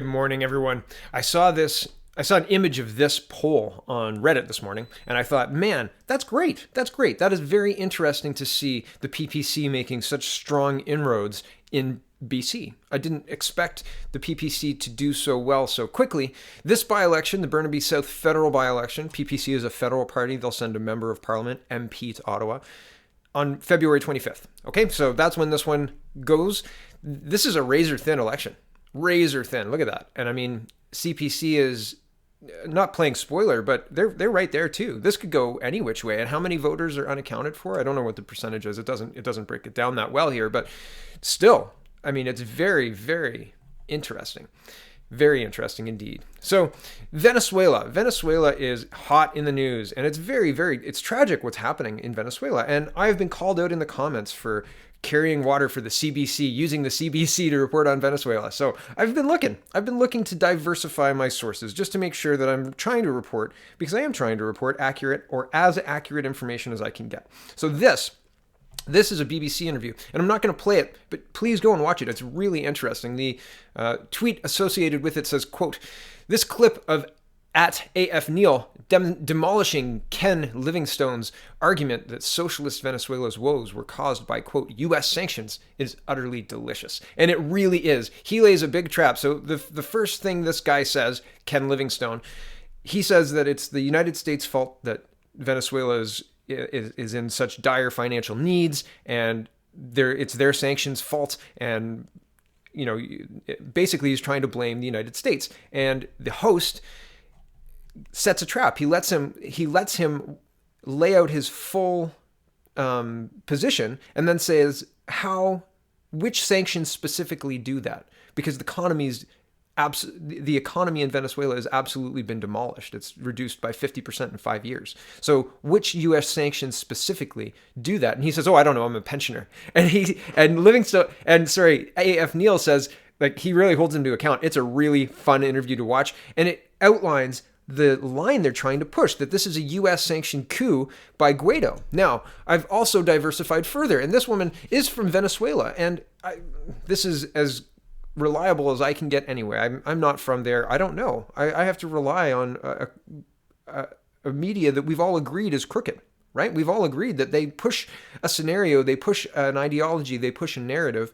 Good morning, everyone. I saw an image of this poll on Reddit this morning, and I thought, man, that's great. That's great. That is very interesting to see the PPC making such strong inroads in BC. I didn't expect the PPC to do so well so quickly. This by-election, the Burnaby South federal by-election, PPC is a federal party. They'll send a member of parliament, MP, to Ottawa on February 25th. Okay, so that's when this one goes. This is a razor-thin election. Razor thin. Look at that. And I mean, CPC is not playing spoiler, but they're right there too. This could go any which way. And how many voters are unaccounted for? I don't know what the percentage is. It doesn't break it down that well here, but still, I mean, it's very, very interesting. Very interesting indeed. So Venezuela is hot in the news, and it's it's tragic what's happening in Venezuela. And I've been called out in the comments for carrying water for the CBC, using the CBC to report on Venezuela. So I've been looking to diversify my sources just to make sure that I'm trying to report, because I am trying to report accurate or as accurate information as I can get. So this is a BBC interview, and I'm not going to play it, but please go and watch it. It's really interesting. The tweet associated with it says, quote, "This clip of at AF Neil demolishing Ken Livingstone's argument that socialist Venezuela's woes were caused by, quote, U.S. sanctions is utterly delicious." And it really is. He lays a big trap. So the first thing this guy says, Ken Livingstone, he says that it's the United States' fault that Venezuela is in such dire financial needs, and it's their sanctions' fault, and basically he's trying to blame the United States. And the host sets a trap. He lets him lay out his full position, and then says which sanctions specifically do that, because the economy in Venezuela has absolutely been demolished. It's reduced by 50% in 5 years. So which U.S. sanctions specifically do that? And he says, "Oh, I don't know. I'm a pensioner." And Livingstone AF Neil says, like, he really holds him to account. It's a really fun interview to watch, and it outlines the line they're trying to push, that this is a U.S. sanctioned coup by Guaido. Now, I've also diversified further, and this woman is from Venezuela, and this is as reliable as I can get anyway. I'm not from there. I don't know. I have to rely on a media that we've all agreed is crooked, right? We've all agreed that they push a scenario, they push an ideology, they push a narrative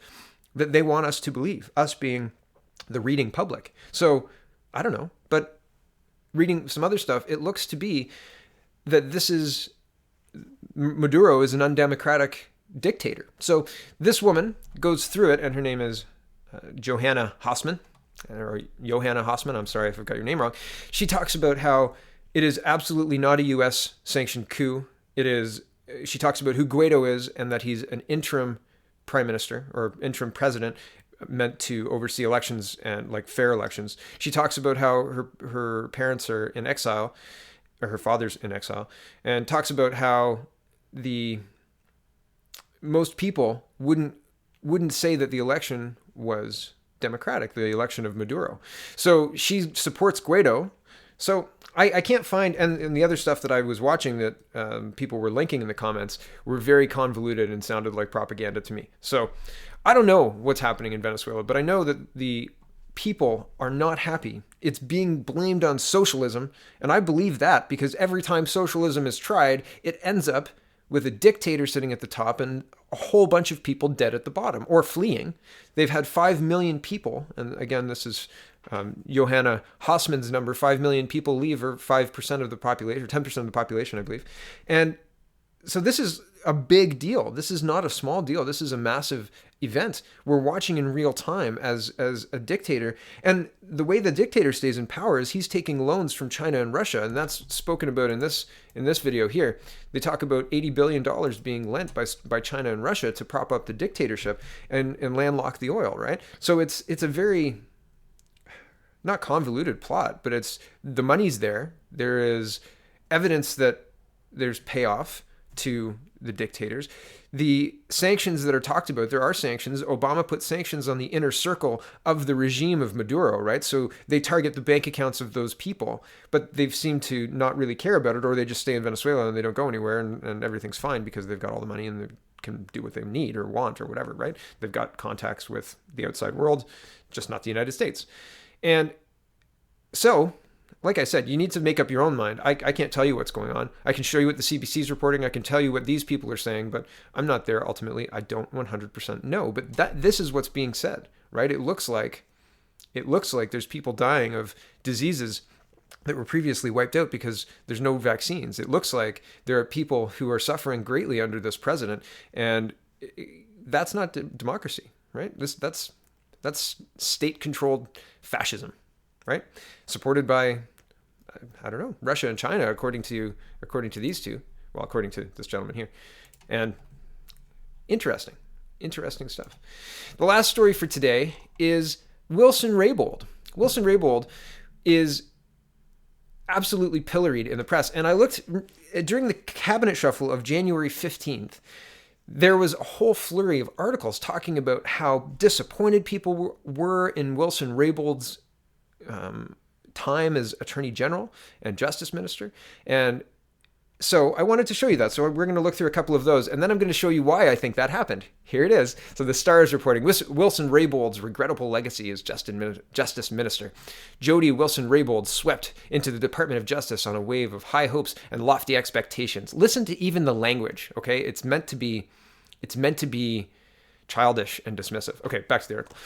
that they want us to believe, us being the reading public. So, I don't know, but reading some other stuff, it looks to be that Maduro is an undemocratic dictator. So this woman goes through it, and her name is Joanna Hausmann, or Joanna Hausmann. I'm sorry if I've got your name wrong. She talks about how it is absolutely not a U.S. sanctioned coup. She talks about who Guaido is, and that he's an interim prime minister or interim president meant to oversee elections, and like fair elections. She talks about how her parents are in exile, or her father's in exile, and talks about how most people wouldn't say that the election was democratic, the election of Maduro. So she supports Guaido. So I can't find, and the other stuff that I was watching that people were linking in the comments were very convoluted and sounded like propaganda to me. So I don't know what's happening in Venezuela, but I know that the people are not happy. It's being blamed on socialism, and I believe that, because every time socialism is tried, it ends up with a dictator sitting at the top and a whole bunch of people dead at the bottom or fleeing. They've had 5 million people, and again, this is Joanna Hausmann's number, 5 million people leave, or 5% of the population, or 10% of the population, I believe. And so this is a big deal. This is not a small deal. This is a massive event. We're watching in real time as a dictator. And the way the dictator stays in power is he's taking loans from China and Russia. And that's spoken about in this video here. They talk about $80 billion being lent by China and Russia to prop up the dictatorship and landlock the oil, right? So it's a very, not convoluted plot, but the money's there. There is evidence that there's payoff to the dictators. The sanctions that are talked about, there are sanctions. Obama put sanctions on the inner circle of the regime of Maduro, right? So they target the bank accounts of those people, but they've seemed to not really care about it, or they just stay in Venezuela and they don't go anywhere, and everything's fine because they've got all the money and they can do what they need or want or whatever, right? They've got contacts with the outside world, just not the United States. And so, like I said, you need to make up your own mind. I can't tell you what's going on. I can show you what the CBC is reporting. I can tell you what these people are saying, but I'm not there ultimately. I don't 100% know. But this is what's being said, right? It looks like there's people dying of diseases that were previously wiped out because there's no vaccines. It looks like there are people who are suffering greatly under this president, and that's not democracy, right? That's state-controlled fascism, right? Supported by, I don't know, Russia and China, according to these two. Well, according to this gentleman here. And interesting stuff. The last story for today is Wilson-Raybould. Wilson-Raybould is absolutely pilloried in the press. And I looked during the cabinet shuffle of January 15th. There was a whole flurry of articles talking about how disappointed people were in Wilson-Raybould's time as Attorney General and Justice Minister. And so I wanted to show you that. So we're going to look through a couple of those, and then I'm going to show you why I think that happened. Here it is. So the Star is reporting, Wilson-Raybould's regrettable legacy as Justice Minister. Jody Wilson-Raybould swept into the Department of Justice on a wave of high hopes and lofty expectations. Listen to even the language, okay? It's meant to be childish and dismissive. Okay, back to the article.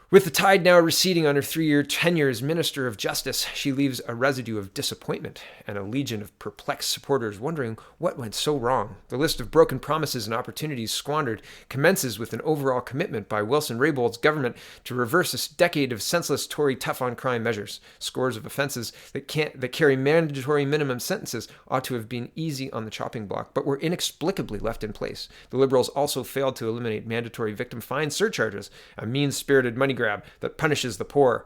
With the tide now receding on her 3-year tenure as Minister of Justice, she leaves a residue of disappointment and a legion of perplexed supporters wondering what went so wrong. The list of broken promises and opportunities squandered commences with an overall commitment by Wilson-Raybould's government to reverse a decade of senseless Tory tough-on-crime measures. Scores of offenses that carry mandatory minimum sentences ought to have been easy on the chopping block, but were inexplicably left in place. The Liberals also failed to eliminate mandatory victim fine surcharges, a mean-spirited money grab that punishes the poor.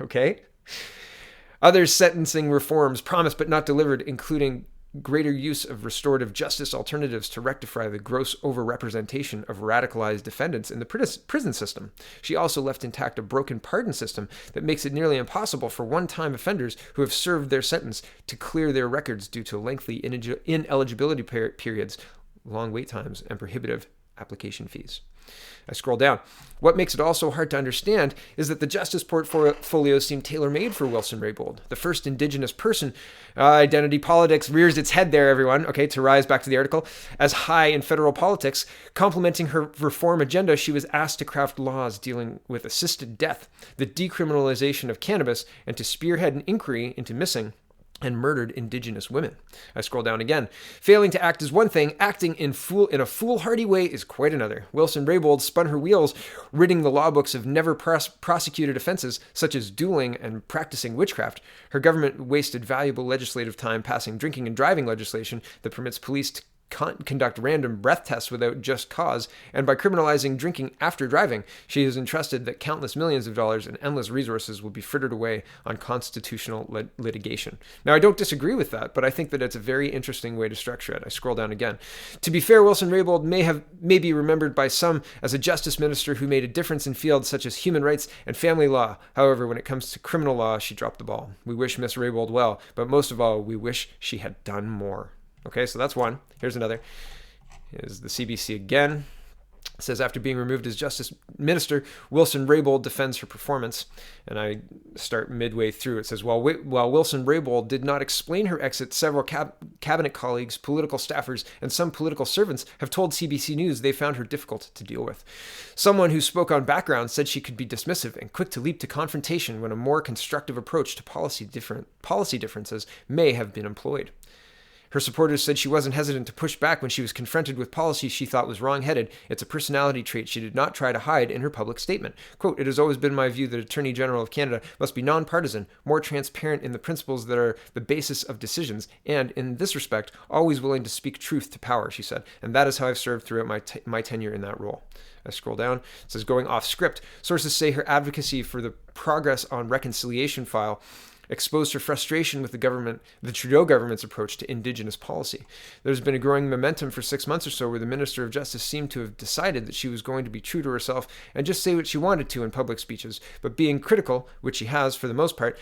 Okay? Other sentencing reforms promised but not delivered, including greater use of restorative justice alternatives to rectify the gross overrepresentation of radicalized defendants in the prison system. She also left intact a broken pardon system that makes it nearly impossible for one-time offenders who have served their sentence to clear their records due to lengthy ineligibility periods, long wait times, and prohibitive application fees. I scroll down. What makes it also hard to understand is that the justice portfolio seemed tailor-made for Wilson-Raybould. The first Indigenous person, identity politics rears its head there, everyone, okay, to rise back to the article. As high in federal politics, complementing her reform agenda, she was asked to craft laws dealing with assisted death, the decriminalization of cannabis, and to spearhead an inquiry into missing and murdered Indigenous women. I scroll down again. Failing to act is one thing, acting in a foolhardy way is quite another. Wilson-Raybould spun her wheels, ridding the law books of never prosecuted offenses such as dueling and practicing witchcraft. Her government wasted valuable legislative time passing drinking and driving legislation that permits police to conduct random breath tests without just cause, and by criminalizing drinking after driving, she has entrusted that countless millions of dollars and endless resources will be frittered away on constitutional litigation. Now, I don't disagree with that, but I think that it's a very interesting way to structure it. I scroll down again. To be fair, Wilson-Raybould may be remembered by some as a justice minister who made a difference in fields such as human rights and family law. However, when it comes to criminal law, she dropped the ball. We wish Miss Raybould well, but most of all, we wish she had done more. Okay, so that's one. Here's another. Here's the CBC again. It says, after being removed as Justice Minister, Wilson-Raybould defends her performance. And I start midway through. It says, while Wilson-Raybould did not explain her exit, several cabinet colleagues, political staffers, and some political servants have told CBC News they found her difficult to deal with. Someone who spoke on background said she could be dismissive and quick to leap to confrontation when a more constructive approach to policy differences may have been employed. Her supporters said she wasn't hesitant to push back when she was confronted with policy she thought was wrong-headed. It's a personality trait she did not try to hide in her public statement. Quote, it has always been my view that Attorney General of Canada must be non-partisan, more transparent in the principles that are the basis of decisions, and, in this respect, always willing to speak truth to power, she said. And that is how I've served throughout my tenure in that role. I scroll down. It says, going off script, sources say her advocacy for the Progress on Reconciliation file exposed her frustration with the Trudeau government's approach to Indigenous policy. There's been a growing momentum for 6 months or so where the Minister of Justice seemed to have decided that she was going to be true to herself and just say what she wanted to in public speeches, but being critical, which she has for the most part,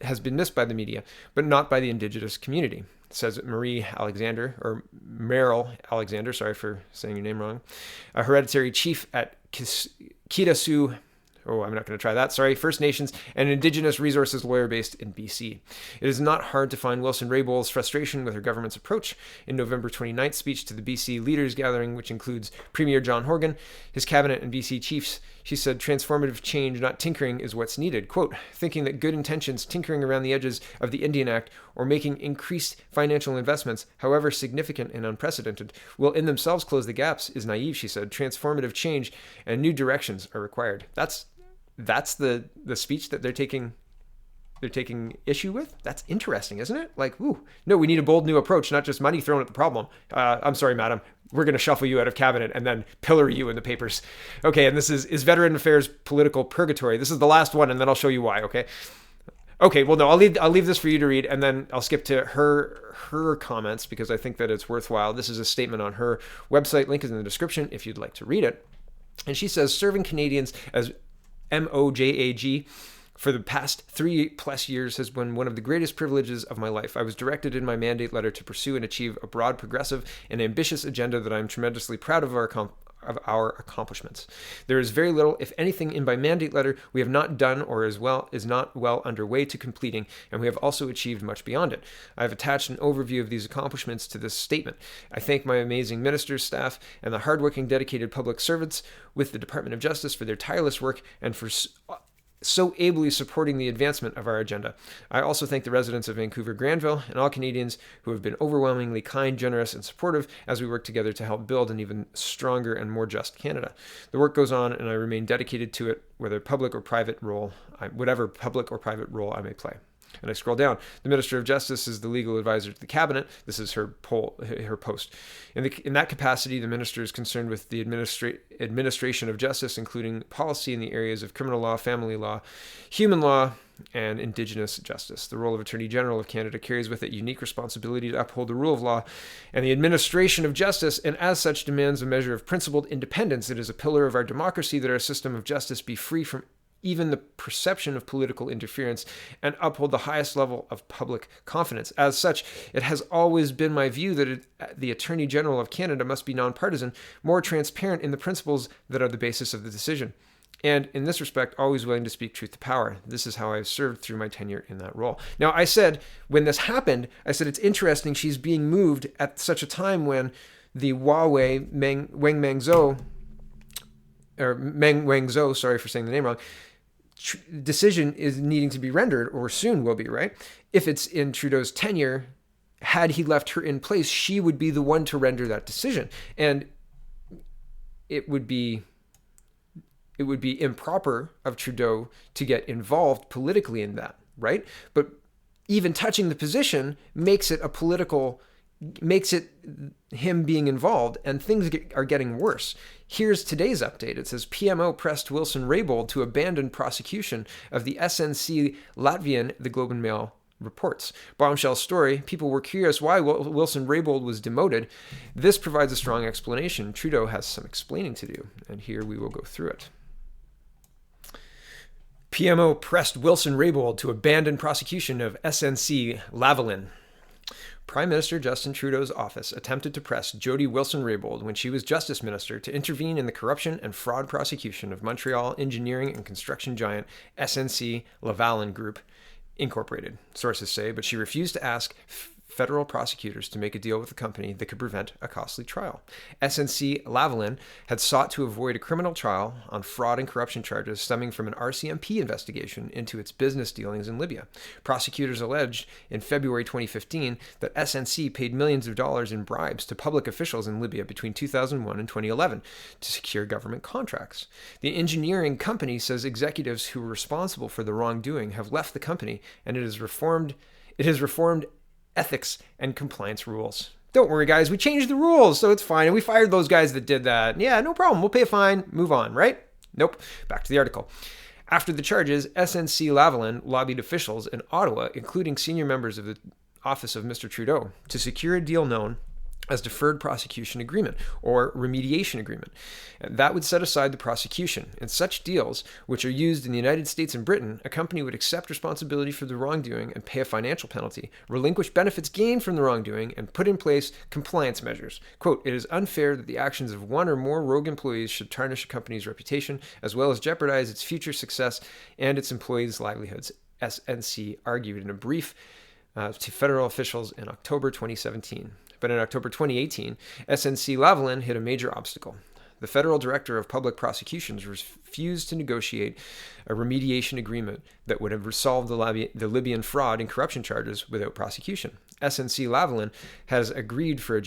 has been missed by the media, but not by the Indigenous community. Says Meryl Alexander, sorry for saying your name wrong, a hereditary chief at Kitasoo I'm not going to try that. Sorry. First Nations and Indigenous resources lawyer based in BC. It is not hard to find Wilson-Raybould's frustration with her government's approach. In November 29th speech to the BC Leaders Gathering, which includes Premier John Horgan, his cabinet, and BC chiefs, she said, transformative change, not tinkering, is what's needed. Quote, thinking that good intentions, tinkering around the edges of the Indian Act, or making increased financial investments, however significant and unprecedented, will in themselves close the gaps is naive, she said. Transformative change and new directions are required. That's the speech that they're taking issue with. That's interesting, isn't it? Like, no, we need a bold new approach, not just money thrown at the problem. I'm sorry, madam. We're going to shuffle you out of cabinet and then pillory you in the papers. Okay, and this is Veteran Affairs Political Purgatory. This is the last one, and then I'll show you why, okay? Okay, well, no, I'll leave this for you to read, and then I'll skip to her comments because I think that it's worthwhile. This is a statement on her website. Link is in the description if you'd like to read it. And she says, serving Canadians as MOJAG for the past 3+ years has been one of the greatest privileges of my life. I was directed in my mandate letter to pursue and achieve a broad, progressive, and ambitious agenda that I am tremendously proud of our accomplishments. There is very little, if anything, in my mandate letter we have not done or is not well underway to completing, and we have also achieved much beyond it. I have attached an overview of these accomplishments to this statement. I thank my amazing ministers, staff, and the hardworking, dedicated public servants with the Department of Justice for their tireless work and for so ably supporting the advancement of our agenda. I also thank the residents of Vancouver, Granville, and all Canadians who have been overwhelmingly kind, generous, and supportive as we work together to help build an even stronger and more just Canada. The work goes on, and I remain dedicated to it, whatever public or private role I may play. And I scroll down. The Minister of Justice is the legal advisor to the cabinet. This is her post. In that capacity, the minister is concerned with the administration of justice, including policy in the areas of criminal law, family law, human law, and Indigenous justice. The role of Attorney General of Canada carries with it unique responsibility to uphold the rule of law and the administration of justice, and as such demands a measure of principled independence. It is a pillar of our democracy that our system of justice be free from even the perception of political interference, and uphold the highest level of public confidence. As such, it has always been my view that the Attorney General of Canada must be nonpartisan, more transparent in the principles that are the basis of the decision, and in this respect, always willing to speak truth to power. This is how I've served through my tenure in that role. Now, I said, when this happened, I said, it's interesting she's being moved at such a time when the Huawei Meng Wanzhou, sorry for saying the name wrong, decision is needing to be rendered, or soon will be, right? If it's in Trudeau's tenure, had he left her in place, she would be the one to render that decision. And it would be improper of Trudeau to get involved politically in that, right? But even touching the position makes it him being involved, and things are getting worse. Here's today's update. It says PMO pressed Wilson-Raybould to abandon prosecution of the SNC Latvian, the Globe and Mail reports. Bombshell story. People were curious why Wilson-Raybould was demoted. This provides a strong explanation. Trudeau has some explaining to do, and here we will go through it. PMO pressed Wilson-Raybould to abandon prosecution of SNC Lavalin. Prime Minister Justin Trudeau's office attempted to press Jody Wilson-Raybould when she was Justice Minister to intervene in the corruption and fraud prosecution of Montreal engineering and construction giant SNC Lavalin Group, Incorporated, sources say, but she refused to ask federal prosecutors to make a deal with the company that could prevent a costly trial. SNC Lavalin had sought to avoid a criminal trial on fraud and corruption charges stemming from an RCMP investigation into its business dealings in Libya. Prosecutors alleged in February 2015 that SNC paid millions of dollars in bribes to public officials in Libya between 2001 and 2011 to secure government contracts. The engineering company says executives who were responsible for the wrongdoing have left the company, and it has reformed ethics and compliance rules. Don't worry, guys. We changed the rules, so it's fine. And we fired those guys that did that. Yeah, no problem. We'll pay a fine. Move on, right? Nope. Back to the article. After the charges, SNC Lavalin lobbied officials in Ottawa, including senior members of the office of Mr. Trudeau, to secure a deal known as deferred prosecution agreement or remediation agreement. And that would set aside the prosecution. In such deals, which are used in the United States and Britain, a company would accept responsibility for the wrongdoing and pay a financial penalty, relinquish benefits gained from the wrongdoing, and put in place compliance measures. Quote, it is unfair that the actions of one or more rogue employees should tarnish a company's reputation, as well as jeopardize its future success and its employees' livelihoods, SNC argued in a brief to federal officials in October 2017. But in October 2018, SNC-Lavalin hit a major obstacle. The federal director of public prosecutions refused to negotiate a remediation agreement that would have resolved the Libyan fraud and corruption charges without prosecution. SNC-Lavalin has agreed for a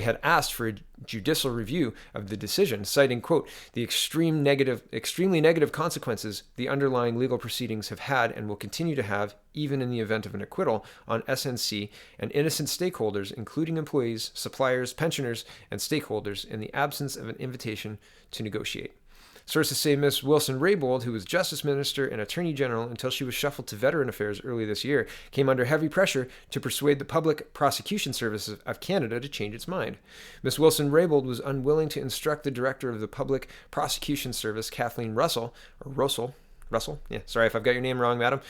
had asked for a judicial review of the decision, citing, quote, the extremely negative consequences the underlying legal proceedings have had and will continue to have, even in the event of an acquittal, on SNC and innocent stakeholders, including employees, suppliers, pensioners, and stakeholders, in the absence of an invitation to negotiate. Sources say Ms. Wilson-Raybould, who was Justice Minister and Attorney General until she was shuffled to Veteran Affairs early this year, came under heavy pressure to persuade the Public Prosecution Service of Canada to change its mind. Ms. Wilson-Raybould was unwilling to instruct the Director of the Public Prosecution Service, Kathleen Russell, sorry if I've got your name wrong, madam,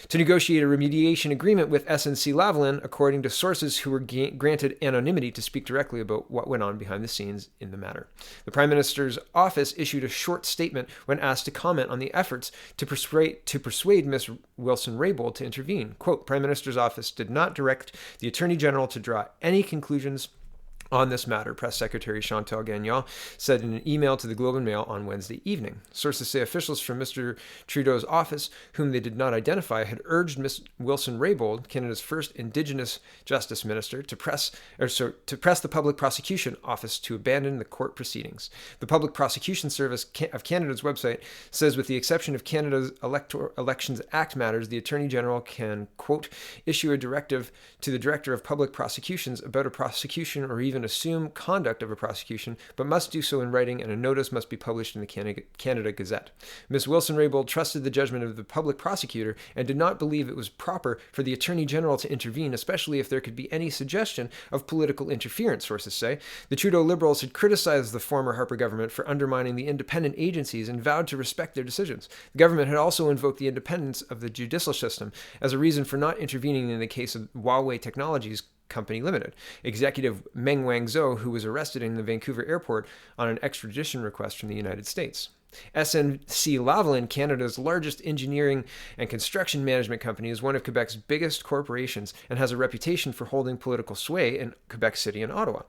to negotiate a remediation agreement with SNC-Lavalin, according to sources who were granted anonymity to speak directly about what went on behind the scenes in the matter. The Prime Minister's office issued a short statement when asked to comment on the efforts to persuade Ms. Wilson-Raybould to intervene. Quote, Prime Minister's office did not direct the Attorney General to draw any conclusions on this matter, Press Secretary Chantal Gagnon said in an email to the Globe and Mail on Wednesday evening. Sources say officials from Mr. Trudeau's office, whom they did not identify, had urged Ms. Wilson-Raybould, Canada's first Indigenous Justice Minister, to press the Public Prosecution Office to abandon the court proceedings. The Public Prosecution Service of Canada's website says, with the exception of Canada's Elections Act matters, the Attorney General can, quote, issue a directive to the Director of Public Prosecutions about a prosecution or even assume conduct of a prosecution, but must do so in writing, and a notice must be published in the Canada Gazette. Ms. Wilson-Raybould trusted the judgment of the public prosecutor and did not believe it was proper for the Attorney General to intervene, especially if there could be any suggestion of political interference, sources say. The Trudeau Liberals had criticized the former Harper government for undermining the independent agencies and vowed to respect their decisions. The government had also invoked the independence of the judicial system as a reason for not intervening in the case of Huawei Technologies Company Limited. Executive Meng Wanzhou, who was arrested in the Vancouver airport on an extradition request from the United States. SNC-Lavalin, Canada's largest engineering and construction management company, is one of Quebec's biggest corporations and has a reputation for holding political sway in Quebec City and Ottawa.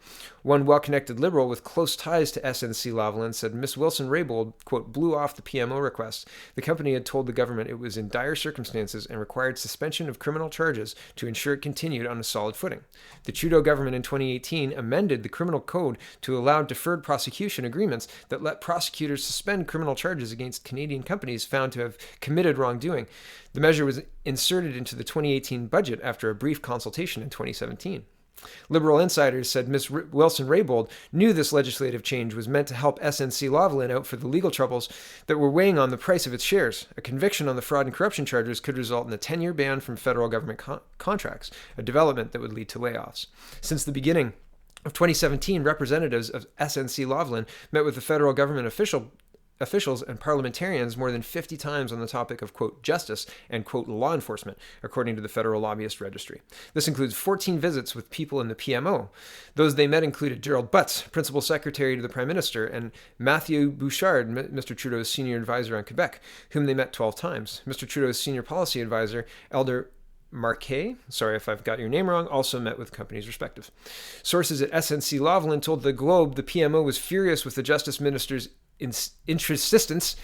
One well-connected Liberal with close ties to SNC-Lavalin said Ms. Wilson-Raybould, quote, blew off the PMO request. The company had told the government it was in dire circumstances and required suspension of criminal charges to ensure it continued on a solid footing. The Trudeau government in 2018 amended the criminal code to allow deferred prosecution agreements that let prosecutors suspend criminal charges against Canadian companies found to have committed wrongdoing. The measure was inserted into the 2018 budget after a brief consultation in 2017. Liberal insiders said Ms. Wilson-Raybould knew this legislative change was meant to help SNC-Lavalin out for the legal troubles that were weighing on the price of its shares. A conviction on the fraud and corruption charges could result in a 10-year ban from federal government contracts, a development that would lead to layoffs. Since the beginning of 2017, representatives of SNC-Lavalin met with the federal government officials and parliamentarians more than 50 times on the topic of, quote, justice and, quote, law enforcement, according to the Federal Lobbyist Registry. This includes 14 visits with people in the PMO. Those they met included Gerald Butts, Principal Secretary to the Prime Minister, and Matthew Bouchard, Mr. Trudeau's senior advisor on Quebec, whom they met 12 times. Mr. Trudeau's senior policy advisor, Elder Marquet, sorry if I've got your name wrong, also met with companies respective. Sources at SNC-Lavalin told the Globe the PMO was furious with the Justice Minister's insistence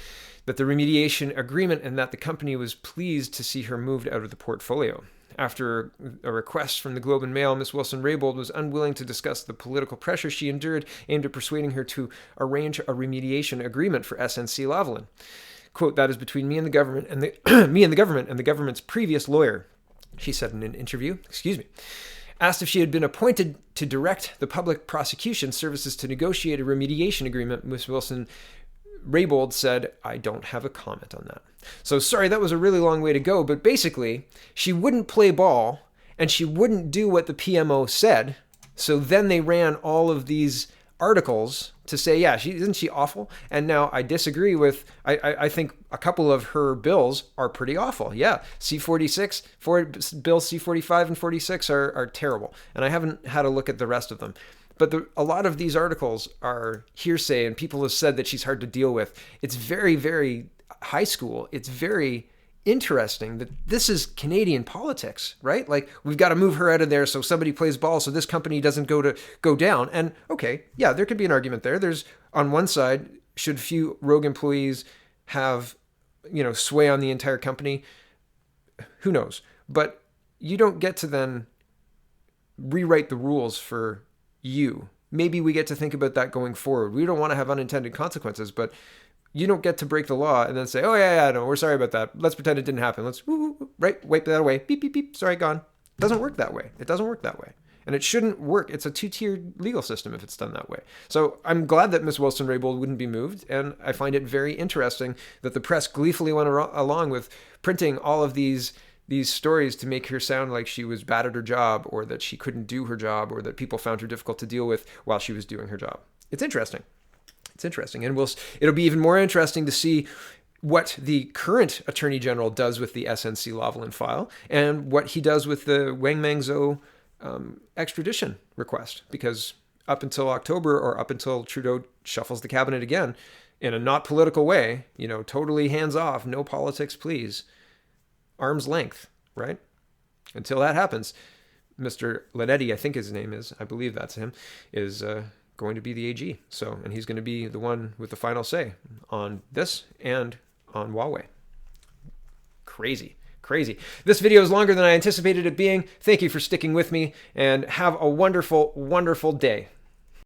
that the remediation agreement and that the company was pleased to see her moved out of the portfolio. After a request from the Globe and Mail, Ms. Wilson-Raybould was unwilling to discuss the political pressure she endured aimed at persuading her to arrange a remediation agreement for SNC-Lavalin. Quote, that is between me and the government and the government's previous lawyer, she said in an interview. Asked if she had been appointed to direct the Public Prosecution Services to negotiate a remediation agreement, Ms. Wilson-Raybould said, I don't have a comment on that. So sorry, that was a really long way to go, but basically, she wouldn't play ball and she wouldn't do what the PMO said, So then they ran all of these articles to say, yeah, isn't she awful? And now I disagree with, I think a couple of her bills are pretty awful. Yeah, C-46, Bill C-45 and 46 are terrible. And I haven't had a look at the rest of them. But a lot of these articles are hearsay, and people have said that she's hard to deal with. It's very, very high school. It's very interesting that this is Canadian politics, right? Like, we've got to move her out of there so somebody plays ball so this company doesn't go down. And okay, yeah, there could be an argument there. There's, on one side, should few rogue employees have, sway on the entire company? Who knows? But you don't get to then rewrite the rules for you. Maybe we get to think about that going forward. We don't want to have unintended consequences, but you don't get to break the law and then say, oh, yeah, no, we're sorry about that. Let's pretend it didn't happen. Let's, right, wipe that away. Beep, beep, beep. Sorry, gone. It doesn't work that way. It doesn't work that way. And it shouldn't work. It's a two-tiered legal system if it's done that way. So I'm glad that Ms. Wilson-Raybould wouldn't be moved, and I find it very interesting that the press gleefully went along with printing all of these stories to make her sound like she was bad at her job, or that she couldn't do her job, or that people found her difficult to deal with while she was doing her job. It's interesting. It's interesting. And it'll be even more interesting to see what the current Attorney General does with the SNC-Lavalin file and what he does with the Wang Mangzhou extradition request. Because up until October, or up until Trudeau shuffles the cabinet again in a not political way, totally hands off, no politics, please, arm's length, right? Until that happens, Mr. Lenetti, I think his name is, I believe that's him, is going to be the AG. And he's going to be the one with the final say on this and on Huawei. Crazy. This video is longer than I anticipated it being. Thank you for sticking with me, and have a wonderful, wonderful day.